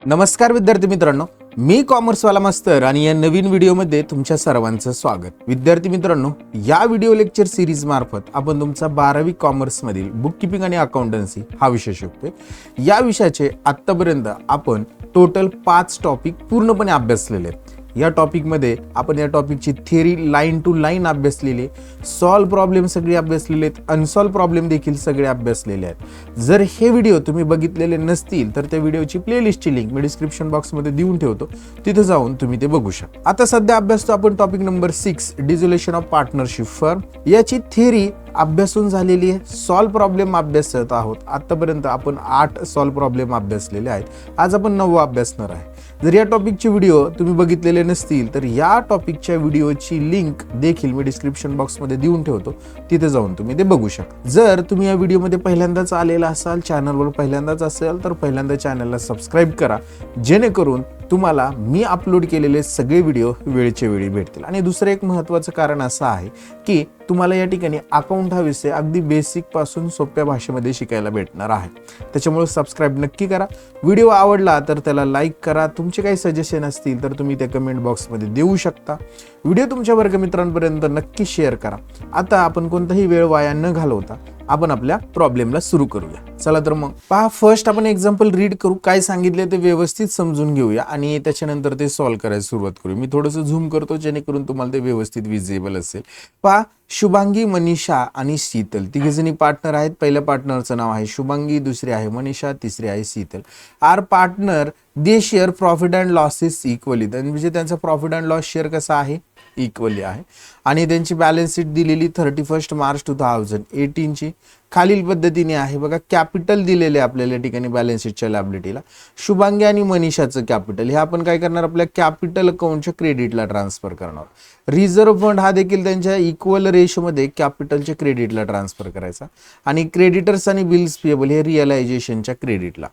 नमस्कार विद्यार्थी मित्रांनो, मी कॉमर्सवाला मास्तर आणि या नवीन व्हिडिओमध्ये तुमच्या सर्वांचं स्वागत. विद्यार्थी मित्रांनो, या व्हिडिओ लेक्चर सिरीज मार्फत आपण तुमचा 12वी कॉमर्स मधील बुक किपिंग आणि अकाउंटन्सी हा विषय शिकतोय. या विषयाचे आतापर्यंत आपण टोटल 5 टॉपिक पूर्णपणे अभ्यासलेले आहेत. या टॉपिकमध्ये आपण या टॉपिकची थिअरी लाईन टू लाईन अभ्यासलेली, सॉल्व प्रॉब्लेम सगळे अभ्यासलेले आहेत, अनसॉल्व प्रॉब्लेम देखील सगळे अभ्यासलेले आहेत. जर हे व्हिडिओ तुम्ही बघितलेले नसतील तर त्या व्हिडिओची प्लेलिस्टची लिंक मी डिस्क्रिप्शन बॉक्समध्ये देऊन ठेवतो, तिथे जाऊन तुम्ही ते बघू शकता. आता सध्या अभ्यासतो आपण topic number 6, dissolution of partnership firm. याची थिअरी अभ्यासून झालेली आहे, सॉल्व प्रॉब्लेम अभ्यासत आहोत. आतापर्यंत आपण 8 सॉल्व प्रॉब्लेम अभ्यासलेले आहेत. आज आपण 9वा अभ्यासणार आहे. जर या टॉपिकचे व्हिडिओ तुम्ही बघितलेले नसतील तर या टॉपिकच्या व्हिडिओची लिंक देखील मी डिस्क्रिप्शन बॉक्समध्ये देऊन ठेवतो, तिथे जाऊन तुम्ही ते बघू शकता. जर तुम्ही या व्हिडिओमध्ये पहिल्यांदाच आलेला असाल, चॅनलवर पहिल्यांदाच असेल तर पहिल्यांदा चॅनलला सबस्क्राईब करा, जेणेकरून तुम्हाला मी अपलोड केलेले सगळे व्हिडिओ वेळच्या वेळी भेटतील. आणि दुसरं एक महत्त्वाचं कारण असं आहे की तुम्हाला या ठिकाणी अकाउंट हा विषय अगदी बेसिक पासून सोप्या भाषेमध्ये शिकायला भेटणार आहे. त्याच्यामुळे सबस्क्राईब नक्की करा. व्हिडिओ आवडला तर त्याला लाईक करा. तुमचे काही सजेशन असतील तर तुम्ही त्या कमेंट बॉक्समध्ये देऊ शकता. व्हिडिओ तुमच्या वर्गमित्रांपर्यंत नक्की शेअर करा. आता आपण कोणताही वेळ वाया न घालवता आपण आपल्या प्रॉब्लेमला सुरू करूया. चला तर मग पहा, फर्स्ट आपण एक्झाम्पल रीड करू, काय सांगितले ते व्यवस्थित समजून घेऊया आणि त्याच्यानंतर ते सॉल्व्ह करायला सुरुवात करू. मी थोडंसं झूम करतो जेणेकरून तुम्हाला ते व्यवस्थित विजिबल असेल. पहा, शुभांगी, मनीषा आणि शीतल तिघेजणी पार्टनर आहेत. पहिल्या पार्टनरचं नाव आहे शुभांगी, दुसरी आहे मनीषा, तिसरी आहे Sheetal. Are partner they share profit and losses equally. म्हणजे त्यांचा प्रॉफिट अँड लॉस शेअर कसा आहे, इक्वली आहे. आणि त्यांची बॅलन्स शीट दिलेली 31 मार्च 2018 ची खालील पद्धतीने आहे. बघा, कॅपिटल दिलेले आपल्याला ठिकाणी बॅलन्स शीटच्या लायबिलिटीला. शुभांगी आणि मनीषाचं कॅपिटल हे आपण काय करणार, आपल्या कॅपिटल अकाउंटच्या क्रेडिटला ट्रान्सफर करणार. रिझर्व्ह फंड हा देखील त्यांच्या इक्वल रेशोमध्ये कॅपिटलच्या क्रेडिटला ट्रान्सफर करायचा. आणि क्रेडिटर्स आणि बिल्स पेएबल हे रिअलायझेशनच्या क्रेडिटला.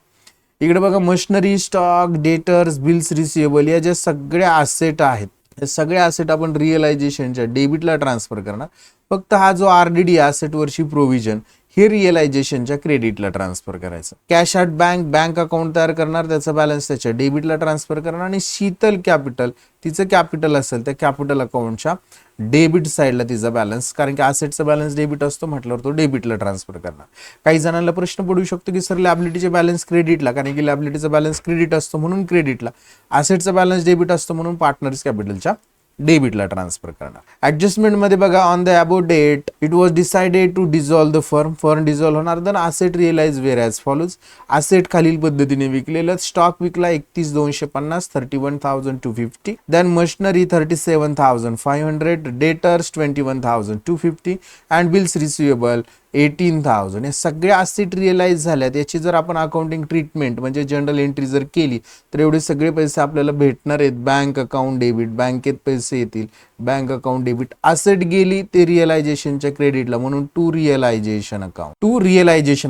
इकडे बघा, machinery, stock, debtors, bills receivable या ज्या सगळ्या असेट आहेत, सगळ्या असेट आपण रिअलायझेशनच्या डेबिटला ट्रान्सफर करणार. फक्त हा जो आरडीडी असेट वरची प्रोव्हिजन हे रिअलायझेशनच्या क्रेडिटला ट्रान्सफर करायचं. कॅश ॲट बँक अकाउंट तयार करणार, त्याचा बॅलन्स त्याच्या डेबिटला ट्रान्सफर करणार. आणि शीतल कॅपिटल, तिचं कॅपिटल असेल त्या कॅपिटल अकाउंटच्या डेबिट साईडला तिचा बॅलन्स, कारण की असेटचा बॅलन्स डेबिट असतो म्हटल्यावर तो डेबिटला ट्रान्सफर करणार. काही जणांना प्रश्न पडू शकतो की सर लॅबिलिटीचे बॅलन्स क्रेडिटला, कारण की लॅबिलिटीचा बॅलन्स क्रेडिट असतो म्हणून क्रेडिटला, असेटचा बॅलन्स डेबिट असतो म्हणून पार्टनर्स कॅपिटलच्या डेबिटला ट्रान्सफर करणार. ऍडजस्टमेंट मध्ये बघा, on the above date it was decided to dissolve the firm dissolve होणार. Then asset realise were as follows. Asset खालील पद्धतीने विकलेलं. स्टॉक विकला 31,250, 31,250. Then machinery 37,500, debtors 21,250 and bills receivable 18,000. या सगळ्या असेट रिअलाइज झाल्यात. याची जर आपण अकाउंटिंग ट्रीटमेंट म्हणजे जनरल एंट्री जर केली तर एवढे सगळे पैसे आपल्याला भेटणार आहेत. बँक अकाउंट डेबिट, बँकेत पैसे येतील, बँक अकाउंट डेबिट. असेट गेली ते रिअलायझेशनच्या क्रेडिटला, म्हणून to realisation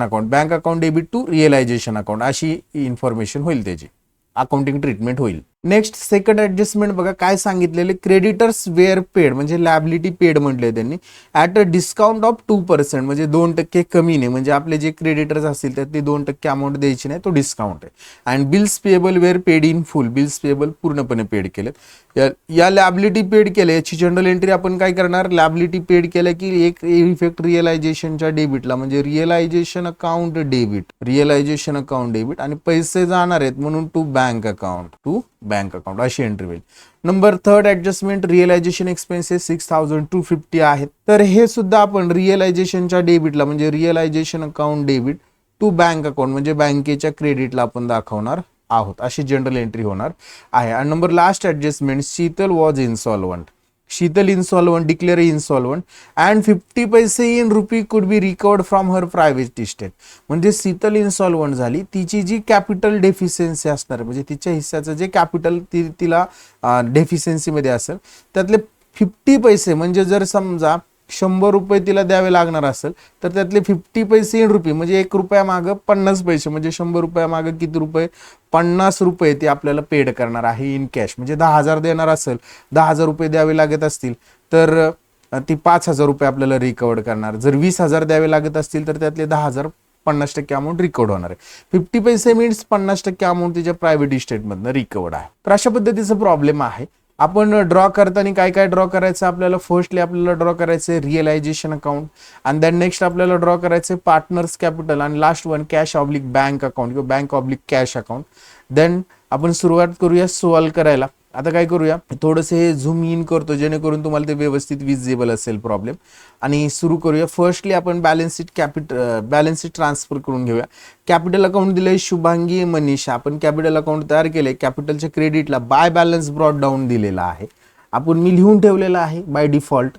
account, bank account debit to realisation account अशी इन्फॉर्मेशन होईल, त्याची अकाउंटिंग ट्रीटमेंट होईल. नेक्स्ट सेकंड ऍडजस्टमेंट बघा, काय सांगितलेले, क्रेडिटर्स वेअर पेड म्हणजे लॅबिलिटी पेड म्हटले त्यांनी ॲट अ डिस्काउंट ऑफ 2%, म्हणजे 2% कमीने, म्हणजे आपले जे क्रेडिटर्स असतील त्यात ते 2% अमाऊंट द्यायची नाही, तो डिस्काउंट आहे. And bills payable were paid in full, bills payable पूर्णपणे पेड केलेत. या लॅबिलिटी पेड केल्या, याची जनरल एंट्री आपण काय करणार, लॅबिलिटी पेड केल्या की एक इफेक्ट रिअलायझेशनच्या डेबिटला, म्हणजे रिअलायझेशन अकाउंट डेबिट, आणि पैसे जाणार आहेत म्हणून टू बँक अकाउंट अशी एंट्री होईल. Number third adjustment, realisation expenses 6,250 आहेत. तर हे सुद्धा आपण रिअलायझेशनच्या डेबिटला, म्हणजे realisation account debit to bank account, म्हणजे बँकेच्या क्रेडिटला आपण दाखवणार आहोत, अशी जनरल एंट्री होणार आहे. आणि number last adjustment, Sheetal was insolvent, Sheetal insolvent, declare insolvent and 50 पैसे in rupee could be recovered from her private estate. म्हणजे शीतल इन्सॉल्वंट झाली, तिची जी कॅपिटल डेफिशियन्सी असणार, म्हणजे तिच्या हिस्साचं जे कॅपिटल तिला डेफिशियन्सीमध्ये असेल त्यातले 50 पैसे, म्हणजे जर समजा 100 रुपये तिला द्यावे लागणार असेल तर त्यातले 50 पैसे इन रुपी, म्हणजे 1 रुपया मागं 50 पैसे, म्हणजे 100 रुपया मागं किती रुपये, 50 रुपये ते आपल्याला पेड करणार आहे इन कॅश. म्हणजे 10,000 देणार असेल, 10,000 रुपये द्यावे लागत असतील तर ती 5,000 रुपये आपल्याला रिकवर करणार. जर 20,000 द्यावे लागत असतील तर त्यातले 10,000 50% अमाऊंट रिकवर्ड होणार आहे. 50 पैसे मीन्स 50% अमाऊंट त्याच्या प्रायव्हेट इस्टेटमधनं रिकवर्ड आहे. तर अशा पद्धतीचा प्रॉब्लेम आहे. आपण ड्रॉ करताना काय काय ड्रॉ करायचं, आपल्याला फर्स्टली आपल्याला ड्रॉ करायचं रिअलायझेशन अकाउंट, आणि देन नेक्स्ट आपल्याला ड्रॉ करायचे पार्टनर्स कॅपिटल, आणि last one cash oblique bank account किंवा bank oblique cash account. Then आपण सुरुवात करूया सॉल्व्ह करायला. आता काय करूया, थोडंसं हे झूम इन करतो जेणेकरून तुम्हाला ते व्यवस्थित विजिबल असेल प्रॉब्लेम. आणि सुरू करूया. फर्स्टली आपण बॅलन्स शीट ट्रान्सफर करून घेऊया. कॅपिटल अकाउंट दिलंय शुभांगी मनीषा. आपण कॅपिटल अकाउंट तयार केलंय. कॅपिटलच्या क्रेडिटला बाय बॅलन्स ब्रॉट डाऊन दिलेला आहे, मी लिहून ठेवलेला आहे बाय डिफॉल्ट.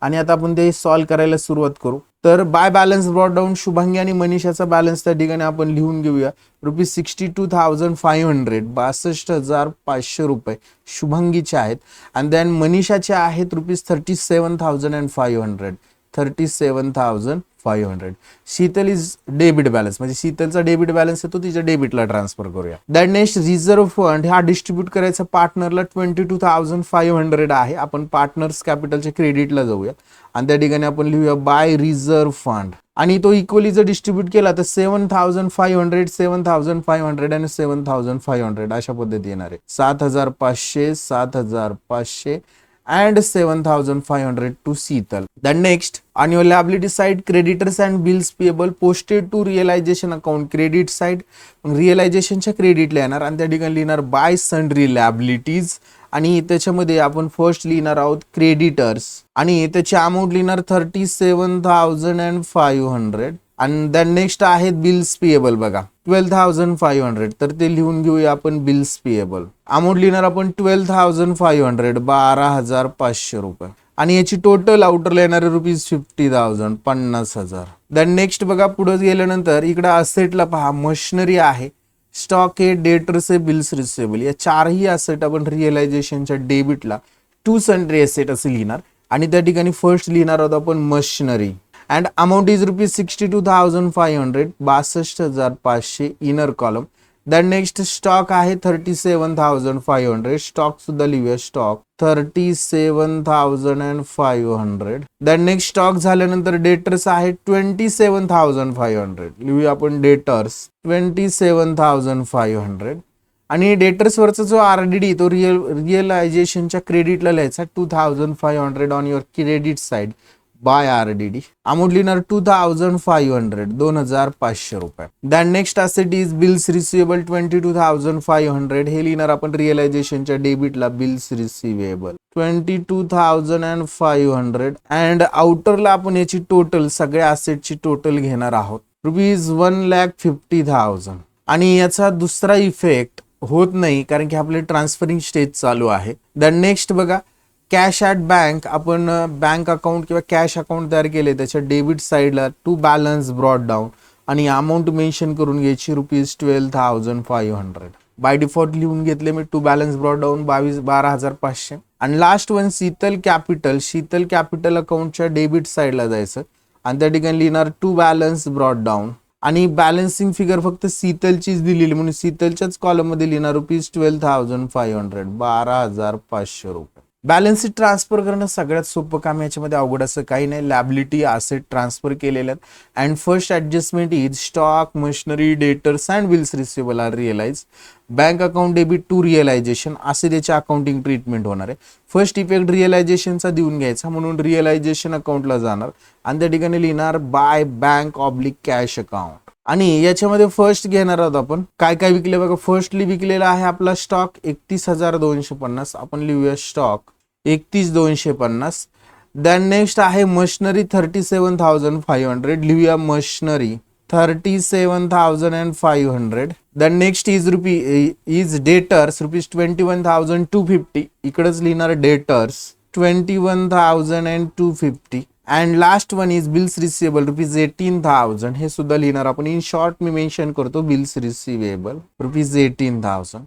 आणि आता आपण ते सॉल्व्ह करायला सुरुवात करू. तर by balance brought down Shubhangi आणि मनीषाचा बॅलन्स त्या ठिकाणी आपण लिहून घेऊया. ₹62,500 62,500 शुभांगीचे आहेत. आणि देन मनीषाचे आहेत ₹37,500 37,500. शीतल इज डेबिट बॅलन्स, म्हणजे शीतलचा डेबिट बॅलन्स आहे तो तिच्या डेबिटला ट्रान्सफर करूया. दॅट नेक्स्ट रिझर्व्ह फंड हा डिस्ट्रीब्यूट करायचा पार्टनरला 22,500 आहे. आपण पार्टनर्स कॅपिटलच्या क्रेडिटला जाऊया आणि त्या ठिकाणी आपण लिहूया बाय रिझर्व्ह फंड. आणि तो इक्वली जर डिस्ट्रीब्यूट केला तर 7,500 7,500 आणि 7,500 अशा पद्धती येणार आहे. 7,500 7,500 and 7,500 to Seetal. Then next, on your liability side, creditors and bills payable posted to realization account. Credit side realization च्या क्रेडिटला येणार आणि त्या ठिकाणी लिहिणार बाय सन्ड्री liabilities. आणि त्याच्यामध्ये आपण फर्स्ट लिहिणार आहोत क्रेडिटर्स आणि त्याची अमाऊंट लिहिणार 37,500. आणि देन नेक्स्ट आहेत बिल्स पेएबल बघा 12,500. तर ते लिहून घेऊया आपण बिल्स पेएबल. अमाऊंट लिहिणार आपण 12,500 ₹12,500. आणि याची टोटल आउटरला येणारे ₹50,000 50,000. देन नेक्स्ट बघा पुढे गेल्यानंतर इकडे असेटला पहा मशिनरी आहे, स्टॉक आहे, डेटर्स आहे, बिल्स रिसिवेबल. या चारही असेट आपण रिअलायझेशनच्या डेबिटला टू सन्ड्री असेट असे लिहिणार. आणि त्या ठिकाणी फर्स्ट लिहिणार आहोत आपण machinery and amount is ₹62,500 62,500 inner column. then next stock आहे 37,500. स्टॉक सुद्धा लिहूया स्टॉक 37,500. then next स्टॉक झाल्यानंतर डेटर्स आहे 27,500. लिहूया आपण डेटर्स 27,500. आणि डेटर्स वरचा जो आरडीडी तो रिअलायझेशनच्या क्रेडिटला लिहायचा 2,500 on your credit side bye RDD. Amount लिहिणार 2,500 ₹2,500. Than next asset is bills receivable 22,500. हे लिहिणार आपण रिअलायझेशनच्या डेबिटला बिल्स रिसिवेबल 22,500. अँड आउटरला आपण याची टोटल सगळ्या असेटची टोटल घेणार आहोत ₹1,50,000. आणि याचा दुसरा इफेक्ट होत नाही कारण की आपले ट्रान्सफरिंग स्टेज चालू आहे. दॅन नेक्स्ट बघा कॅश ॲट बँक. आपण बँक अकाउंट किंवा कॅश अकाउंट तयार केले त्याच्या डेबिट साईडला टू बॅलन्स ब्रॉट डाऊन आणि अमाऊंट मेन्शन करून घ्यायची ₹12,500. बाय डिफॉल्ट लिहून घेतले मी टू बॅलन्स ब्रॉट डाऊन 12,500. आणि last one Sheetal capital. Sheetal capital अकाउंटच्या डेबिट साईडला जायचं आणि त्या ठिकाणी लिहिणार टू बॅलन्स ब्रॉट डाऊन. आणि बॅलन्सिंग फिगर फक्त शीतलचीच दिलेली म्हणून शीतलच्याच कॉलममध्ये लिहिणार ₹12,500 ₹12,500. बॅलन्स शीट ट्रान्सफर करणं सगळ्यात सोपं काम. याच्यामध्ये अवघड असं काही नाही. लॅबिलिटी असेट ट्रान्सफर केलेले आहेत. And first adjustment is stock machinery debtors and bills receivable are realise. Bank account debit to realisation असे त्याचे अकाउंटिंग ट्रीटमेंट होणार आहे. फर्स्ट इफेक्ट रिअलायझेशनचा देऊन घ्यायचा म्हणून रिअलायझेशन अकाउंटला जाणार आणि त्या ठिकाणी लिहिणार bye bank oblique cash account. आणि याच्यामध्ये फर्स्ट घेणार आहोत आपण काय काय विकले बघा. फर्स्टली विकलेला आहे आपला स्टॉक 31,250. आपण लिहूया स्टॉक 31,250. देन नेक्स्ट आहे मशिनरी 37,500. लिहूया machinery 37,500. Then next is debtors ₹21,250. इकडेच लिहिणार debtors 21,250. And last one is bills receivable ₹18,000. हे सुद्धा लिहिणार आपण. इन शॉर्ट मी मेन्शन करतो बिल्स रिसिवेबल ₹18,000.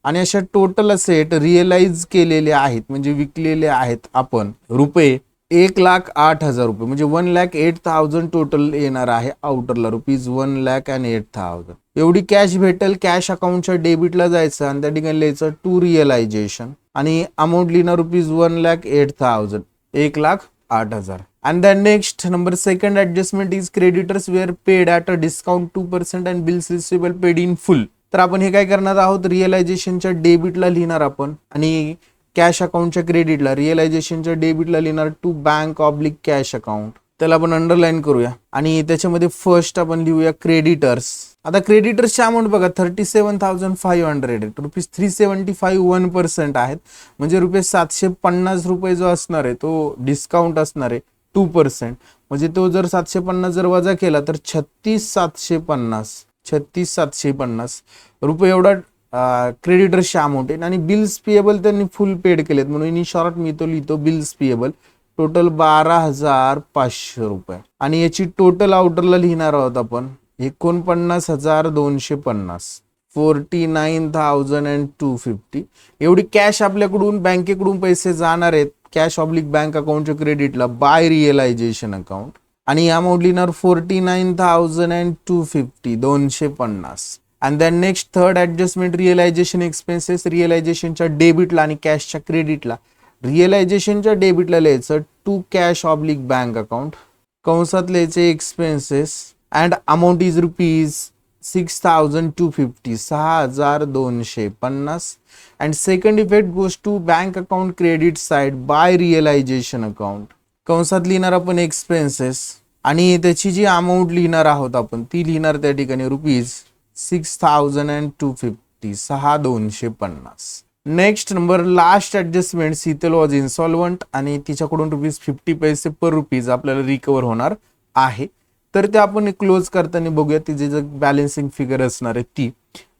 आणि अशा टोटल असेट रिअलाइज केलेले आहेत म्हणजे विकलेले आहेत आपण ₹1,08,000 म्हणजे 1,08,000 टोटल येणार आहे आउटरला ₹1,08,000. एवढी कॅश भेटेल. कॅश अकाउंटच्या डेबिटला जायचं आणि त्या ठिकाणी लिहायचं टू रिअलायझेशन आणि अमाऊंट लिहिणार ₹1,08,000 1,08,000. And then next, number second adjustment is creditors were paid at a discount 2% and bills receivable paid in full. तर आपण हे काय करणार आहोत, रिअलायझेशनच्या डेबिटला लिहिणार आपण आणि कॅश अकाउंटच्या क्रेडिटला. रिअलायझेशनच्या डेबिटला लिहिणार to bank oblique cash account. त्याला आपण अंडरलाईन करूया आणि त्याच्यामध्ये फर्स्ट आपण लिहूया क्रेडिटर्स. आता क्रेडिटर्सची अमाऊंट बघा 37,500 रुपीज 375 1% आहेत, म्हणजे रुपये 750 रुपये जो असणार आहे तो डिस्काउंट असणार आहे 2%. म्हणजे तो जर 750 जर वजा केला तर 36,750 रुपये एवढा क्रेडिटर्सची अमाऊंट आहे. आणि बिल्स पेएबल त्यांनी फुल पेड केलेत म्हणून इन शॉर्ट मी तो लिहितो बिल्स पेएबल टोटल 12,500 रुपये. आणि याची टोटल आउटरला लिहिणार आहोत आपण 49,250 49,250 एवढी कॅश आपल्याकडून बँकेकडून पैसे जाणार आहेत कॅश ऑब्लिक बँक अकाउंटच्या क्रेडिटला बाय रिअलायझेशन अकाउंट. आणि अमाऊंट लिहिणार 49,250 250. And then next third adjustment realisation expenses. रिअलायझेशनच्या डेबिटला आणि कॅशच्या क्रेडिटला. रिअलायझेशनच्या डेबिटला लिहायचं to cash oblique bank account कंसात लिहायचे expenses and amount is rupees 6,250 6,250. And second effect goes to bank account credit side by realisation account कंसात लिहिणार आपण एक्सपेन्सेस आणि त्याची जी अमाऊंट लिहिणार आहोत आपण ती लिहिणार त्या ठिकाणी rupees 6,250 6,250. Next number last adjustment, Sheetal was insolvent आणि तिच्याकडून ₹50 पैसे पर रुपीज आपल्याला रिकवर होणार आहे. तर ते आपण क्लोज करताना बघूया तिचे जे बॅलन्सिंग फिगर असणार आहे ती.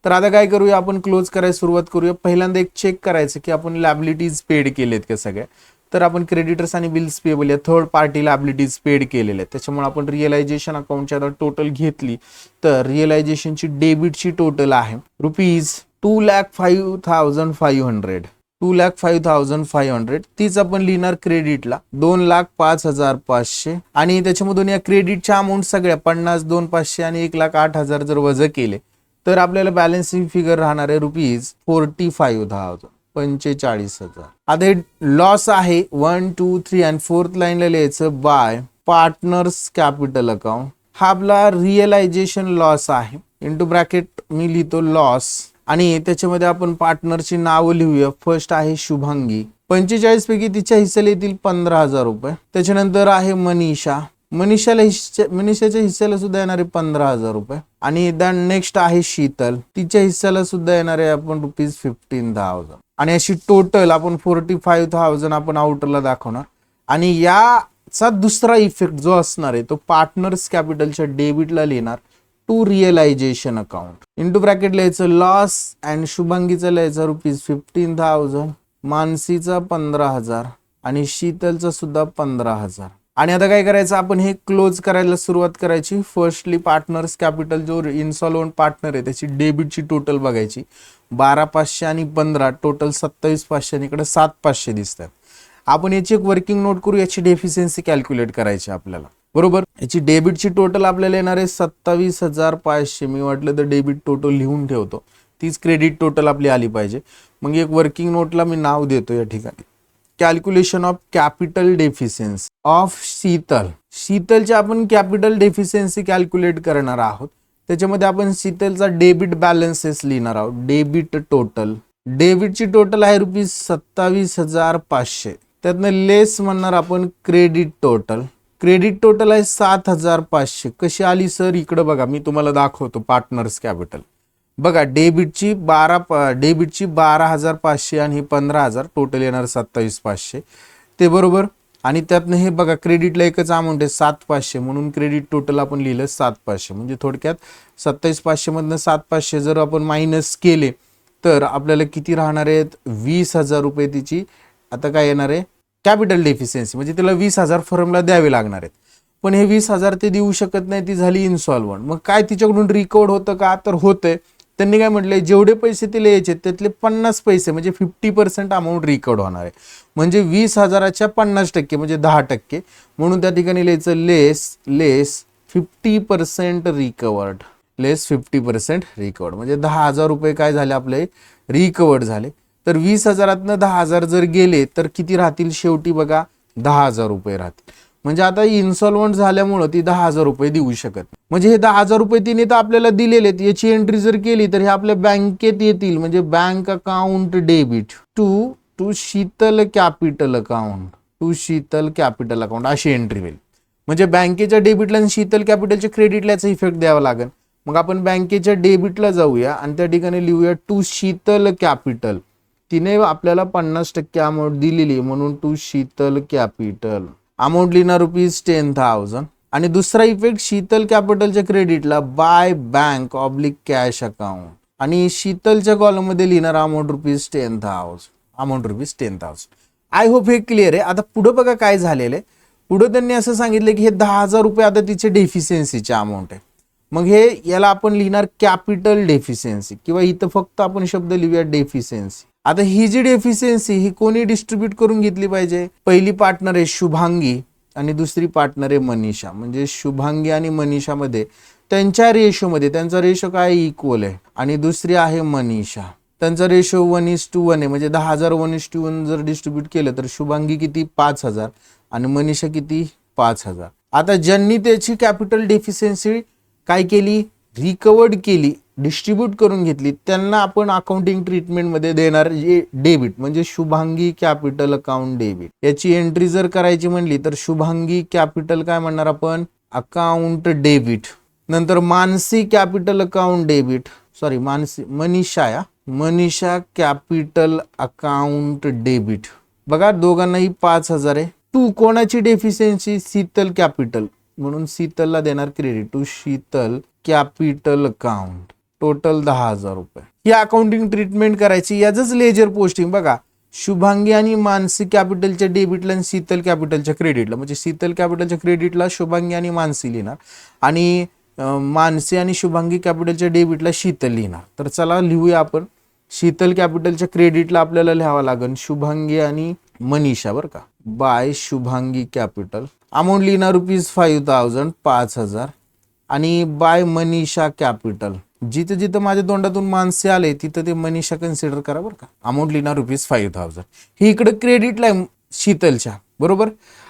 तर आता काय करूया आपण क्लोज करायला सुरुवात करूया. पहिल्यांदा एक चेक करायचं की आपण लॅबिलिटीज पेड केलेत का सगळ्या. तर आपण क्रेडिटर्स आणि बिल्स पेएबल या थर्ड पार्टी लॅबिलिटीज पेड केलेल्या आहेत. त्याच्यामुळे आपण रिअलायझेशन अकाउंटची आता टोटल घेतली तर रिअलायझेशनची डेबिटची टोटल आहे रुपीज 2,05,500 2,05,500. तीच आपण लिहिणार क्रेडिटला 2,05,500. आणि त्याच्यामधून या क्रेडिटच्या अमाऊंट सगळ्या 50 2,500 आणि 1,08,000 जर वजा केले तर आपल्याला बॅलन्सिंग फिगर राहणार आहे रुपीज 45,000 45,000. आता हे लॉस आहे 1 2 3 आणि फोर्थ लाईनला लिहायचं बाय पार्टनर्स कॅपिटल अकाउंट. हा आपला रिअलायझेशन लॉस आहे. इंटू ब्रॅकेट मी लिहितो लॉस आणि त्याच्यामध्ये आपण पार्टनरची नावं लिहूया. फर्स्ट आहे शुभांगी 45 पैकी तिच्या हिस्सेला येतील 15,000 रुपये. त्याच्यानंतर आहे मनीषा मनीषाच्या हिस्सेला सुद्धा येणारे 15,000 रुपये. आणि देन नेक्स्ट आहे शीतल तिच्या हिस्सेला सुद्धा येणारे आपण रुपीज 15,000. आणि अशी टोटल आपण 45,000 आपण आउटरला दाखवणार. आणि याचा दुसरा इफेक्ट जो असणार आहे तो पार्टनर्स कॅपिटलच्या डेबिटला लिहिणार to realisation account. Into bracket लिहायचं लॉस अँड शुभांगीचा लिहायचं रुपीज 15,000 मानसीचा 15,000 आणि शीतलचा सुद्धा 15,000. आणि आता काय करायचं आपण हे क्लोज करायला सुरुवात करायची. फर्स्टली पार्टनर्स कॅपिटल जो इन्सॉल्वंट पार्टनर आहे त्याची डेबिटची टोटल बघायची 12,500 आणि 15 टोटल 27,500 आणि इकडे 7,500 दिसतात. आपण याची एक वर्किंग नोट करू. याची डेफिशियन्सी कॅल्क्युलेट करायची आपल्याला बरोबर. याची डेबिटची टोटल आपल्याला येणार आहे 27,500. मी वाटलं तर डेबिट टोटल लिहून ठेवतो तीच क्रेडिट टोटल आपली आली पाहिजे. मग एक वर्किंग नोटला मी नाव देतो या ठिकाणी calculation of capital deficiency of शीतलच्या आपण कॅपिटल डेफिशियन्सी कॅल्क्युलेट करणार आहोत. त्याच्यामध्ये आपण शीतलचा डेबिट बॅलन्सेस लिहिणार आहोत. डेबिटची टोटल आहे रुपीज 27,500. त्यातनं लेस म्हणणार आपण क्रेडिट टोटल आहे 7,500. कशी आली सर इकडं बघा मी तुम्हाला दाखवतो. पार्टनर्स कॅपिटल बघा डेबिटची 12,500 आणि 15,000 टोटल येणार 27,500 ते बरोबर. आणि त्यातनं हे बघा क्रेडिटला एकच अमाऊंट आहे 7,500 म्हणून क्रेडिट टोटल आपण लिहिलं 7,500. म्हणजे थोडक्यात 27,500 मधनं 7,500 जर आपण मायनस केले तर आपल्याला किती राहणार आहेत 20,000 रुपये तिची आता काय येणार आहे कॅपिटल डेफिशियन्सी. म्हणजे तिला 20,000 फर्मला द्यावे लागणार आहेत. पण हे 20,000 ते देऊ शकत नाही ती झाली इन्सॉल्वंट. मग काय तिच्याकडून रिकवर होतं का तर होतंय. त्यांनी काय म्हटलंय जेवढे पैसे तिला यायचे त्यातले 50 पैसे म्हणजे 50% अमाऊंट रिकवर होणार आहे. म्हणजे 20,000च्या 50% म्हणजे 10%. म्हणून त्या ठिकाणी लिहायचं लेस 50% रिकवर्ड लेस 50% रिकवर्ड. म्हणजे 10,000 रुपये काय झाले आपले रिकवर्ड झाले. तर 20,000तनं 10,000 जर गेले तर किती राहतील शेवटी बघा 10,000 रुपये राहतील. म्हणजे आता इन्सॉल्वंट झाल्यामुळं ती 10,000 रुपये देऊ शकत नाही. म्हणजे हे 10,000 रुपये तिने तर आपल्याला दिलेले आहेत, याची एंट्री जर केली तर हे आपल्या बँकेत येतील. म्हणजे bank account debit to Sheetal capital account, to Sheetal capital account अशी एंट्री होईल. म्हणजे बँकेच्या डेबिटला आणि शीतल कॅपिटलच्या क्रेडिटला याचा इफेक्ट द्यावा लागेल. मग आपण बँकेच्या डेबिटला जाऊया आणि त्या ठिकाणी लिहूया टू शीतल कॅपिटल. तिने आपल्याला 50% अमाऊंट दिलेली म्हणून टू शीतल कॅपिटल. अमाऊंट लिहिणार ₹10,000. आणि दुसरा इफेक्ट शीतल कॅपिटलच्या क्रेडिटला by bank oblique cash account आणि शीतलच्या कॉलम मध्ये लिहिणार अमाऊंट ₹10,000. अमाऊंट ₹10,000. आय होप हे क्लिअर आहे. आता पुढे बघा काय झालेलं आहे. पुढे त्यांनी असं सांगितलं की हे 10,000 रुपये आता तिचे डेफिशियन्सीचे अमाऊंट आहे. मग हे याला आपण लिहिणार कॅपिटल डेफिशियन्सी किंवा इथं फक्त आपण शब्द लिहूया डेफिशियन्सी. आता ही जी डेफिशियन्सी ही कोणी डिस्ट्रीब्यूट करून घेतली पाहिजे. पहिली पार्टनर आहे शुभांगी आणि दुसरी पार्टनर आहे मनीषा. म्हणजे शुभांगी आणि मनीषामध्ये त्यांच्या रेशोमध्ये त्यांचा रेशो काय इक्वल आहे. आणि दुसरी आहे मनीषा, त्यांचा रेशो 1:1 आहे. म्हणजे 10,000 1:1 जर डिस्ट्रीब्यूट केलं तर शुभांगी किती 5,000 आणि मनीषा किती 5,000. आता ज्यांनी त्याची कॅपिटल डेफिशियन्सी काय केली रिकवर्ड केली डिस्ट्रीब्यूट करून घेतली त्यांना आपण अकाउंटिंग ट्रीटमेंटमध्ये देणार जे डेबिट म्हणजे शुभांगी कॅपिटल अकाउंट डेबिट. याची एंट्री जर करायची म्हणली तर शुभांगी कॅपिटल काय म्हणणार आपण अकाउंट डेबिट. नंतर Mansi capital account debit sorry Manisha capital account debit. बघा दोघांनाही 5,000 आहे. टू कोणाची डेफिशियन्सी शीतल कॅपिटल म्हणून शीतलला देणार credit to Sheetal capital account. Total 10,000 रुपये. ही अकाउंटिंग ट्रीटमेंट करायची. याच लेजर पोस्टिंग बघा शुभांगी आणि मानसी कॅपिटलच्या डेबिटला आणि शीतल कॅपिटलच्या क्रेडिटला. म्हणजे शीतल कॅपिटलच्या क्रेडिटला शुभांगी आणि मानसी लिहिणार आणि मानसी आणि शुभांगी कॅपिटलच्या डेबिटला शीतल लिहिणार. तर चला लिहूया आपण. शीतल कॅपिटलच्या क्रेडिटला आपल्याला लिहावं लागेल शुभांगी आणि मनीषा बरं का बाय शुभांगी कॅपिटल. अमाऊंट लिहिणार ₹5,000 5,000 आणि बाय मनीषा कॅपिटल. जिथं जिथं माझ्या तोंडातून माणसे आले तिथं ते मनीषा कन्सिडर करा बरं का. अमाऊंट लिहिणार ₹5,000. ही इकडे क्रेडिटला आहे शीतलच्या बरोबर.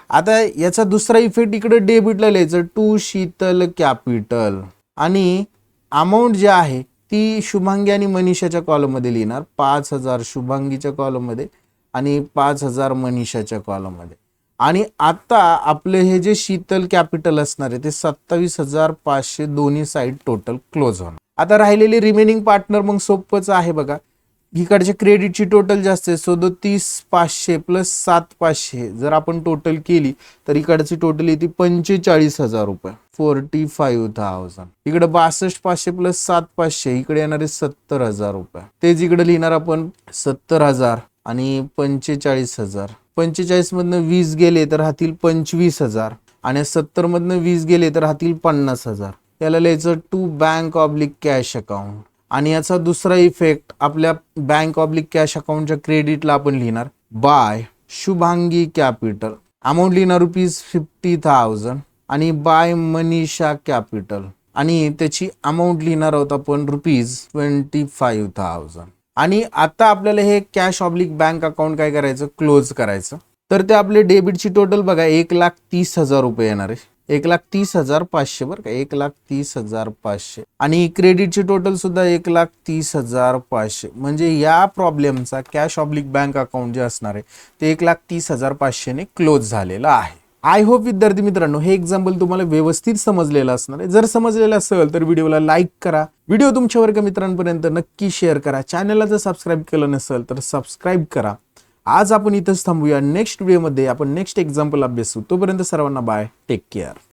आता याचा दुसरा इफेक्ट इकडे डेबिटला लिहायचं टू शीतल कॅपिटल आणि अमाऊंट जी आहे ती शुभांगी आणि मनीषाच्या कॉलम मध्ये लिहिणार 5,000 शुभांगीच्या कॉलम मध्ये आणि 5,000 मनीषाच्या कॉलम मध्ये. आणि आता आपले हे जे शीतल कॅपिटल असणार आहे ते 27,500 दोन्ही साईड टोटल क्लोज होणार. आता राहिलेली रिमेनिंग पार्टनर मग सोपंच आहे बघा. इकडच्या क्रेडिटची टोटल जास्त आहे 37,500 प्लस 7,500 जर आपण टोटल केली तर इकडची टोटल येते 45,000 रुपये 45,000. इकडे 62,500 प्लस 7,500 इकडे येणारे 70,000 रुपये. तेच इकडे लिहिणार आपण 70,000 आणि 45,000. 45 मधनं 20 गेले तर राहतील 25,000 आणि 70 मधनं 20 गेले तर राहतील 50,000. याला लिहायचं to bank oblique cash account. आणि याचा दुसरा इफेक्ट आपल्या बँक ऑब्लिक कॅश अकाउंटच्या क्रेडिटला आपण लिहिणार बाय शुभांगी कॅपिटल. अमाऊंट लिहिणार ₹50,000 आणि बाय मनीषा कॅपिटल आणि त्याची अमाऊंट लिहिणार आहोत आपण ₹25,000. आणि आता आपल्याला हे कॅश ऑब्लिक बँक अकाउंट काय करायचं क्लोज करायचं. तर ते आपले डेबिटची टोटल बघा 1,30,000 रुपये येणार आहे 1,30,500 बरं का 1,30,500 आणि क्रेडिटची टोटल सुद्धा 1,30,500. म्हणजे या प्रॉब्लेमचा कॅश ऑब्लिक बँक अकाउंट जे असणार आहे ते 1,30,500 ने क्लोज झालेलं आहे. आय होप विद्यार्थी मित्रांनो हे एक्झाम्पल तुम्हाला व्यवस्थित समजलेलं असणार आहे. जर समजलेलं असेल तर व्हिडिओला लाईक करा. व्हिडिओ तुमच्या वर्ग मित्रांपर्यंत नक्की शेअर करा. चॅनलला जर सबस्क्राईब केलं नसेल तर सबस्क्राईब करा. आज आपण इथंच थांबूया. नेक्स्ट व्हिडिओमध्ये आपण नेक्स्ट एक्झाम्पल अभ्यासू. तोपर्यंत सर्वांना बाय. Take care.